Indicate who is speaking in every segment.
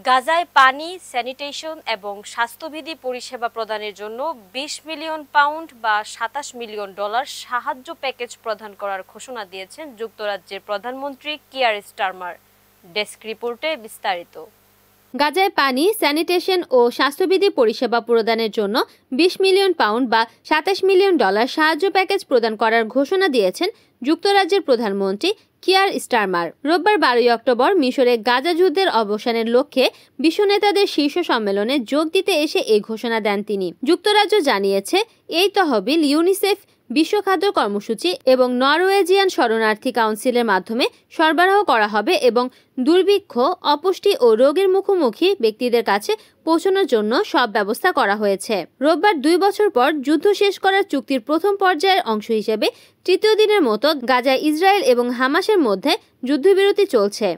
Speaker 1: গাজায় পানি, স্যানিটেশন এবং স্বাস্থ্যবিধি পরিষেবা প্রদানের জন্য ২০ মিলিয়ন পাউন্ড বা $২৭ মিলিয়ন সাহায্য প্যাকেজ প্রদান করার ঘোষণা দিয়েছেন যুক্তরাজ্যের প্রধানমন্ত্রী কিয়ার স্টারমার। ডেস্ক রিপোর্টে বিস্তারিত।
Speaker 2: গাজায় পানি, স্যানিটেশন ও স্বাস্থ্যবিধি পরিষেবা প্রদানের জন্য ২০ মিলিয়ন পাউন্ড বা $২৭ মিলিয়ন সাহায্য প্যাকেজ প্রদান করার ঘোষণা দিয়েছেন যুক্তরাজ্যের প্রধানমন্ত্রী কিয়ার স্টারমার। রোববার ১২ অক্টোবর মিশরে গাজা যুদ্ধের অবসানের লক্ষ্যে বিশ্ব নেতাদের শীর্ষ সম্মেলনে যোগ দিতে এসে এই ঘোষণা দেন তিনি। যুক্তরাজ্য জানিয়েছে, এই তহবিল ইউনিসেফ, বিশ্ব খাদ্য কর্মসূচি এবং নরওয়েজিয়ান শরণার্থী কাউন্সিলের মাধ্যমে সরবরাহ করা হবে এবং দুর্ভিক্ষ, অপুষ্টি ও রোগের মুখোমুখি ব্যক্তিদের কাছে পৌঁছানোর জন্য সব ব্যবস্থা করা হয়েছে। রোববার ২ বছর পর যুদ্ধ শেষ করার চুক্তির প্রথম পর্যায়ের অংশ হিসেবে তৃতীয় দিনের মতো গাজায় ইসরায়েল এবং হামাসের মধ্যে যুদ্ধবিরতি চলছে।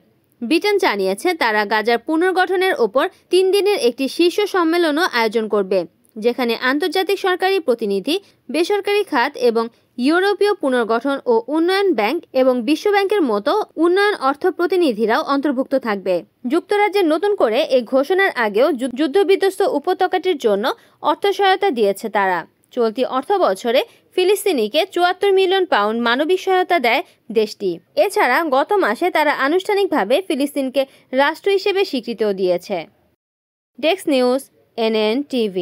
Speaker 2: ব্রিটেন জানিয়েছে তারা গাজার পুনর্গঠনের ওপর ৩ দিনের একটি শীর্ষ সম্মেলনও আয়োজন করবে, যেখানে আন্তর্জাতিক সরকারি প্রতিনিধি, বেসরকারি খাত এবং ইউরোপীয় পুনর্গঠন ও উন্নয়ন ব্যাংক এবং বিশ্ব ব্যাংকের মতো উন্নয়ন অর্থ প্রতিনিধিরাও অন্তর্ভুক্ত থাকবে। যুক্তরাজ্যের নতুন করে এই ঘোষণার আগেও যুদ্ধবিধ্বস্ত উপত্যকাটির জন্য অর্থ সহায়তা দিয়েছে তারা। চলতি অর্থ বছরে ফিলিস্তিনিকে ৭৪ মিলিয়ন পাউন্ড মানবিক সহায়তা দেয় দেশটি। এছাড়া গত মাসে তারা আনুষ্ঠানিকভাবে ফিলিস্তিনকে রাষ্ট্র হিসেবে স্বীকৃতিও দিয়েছে। Desk news, NN TV।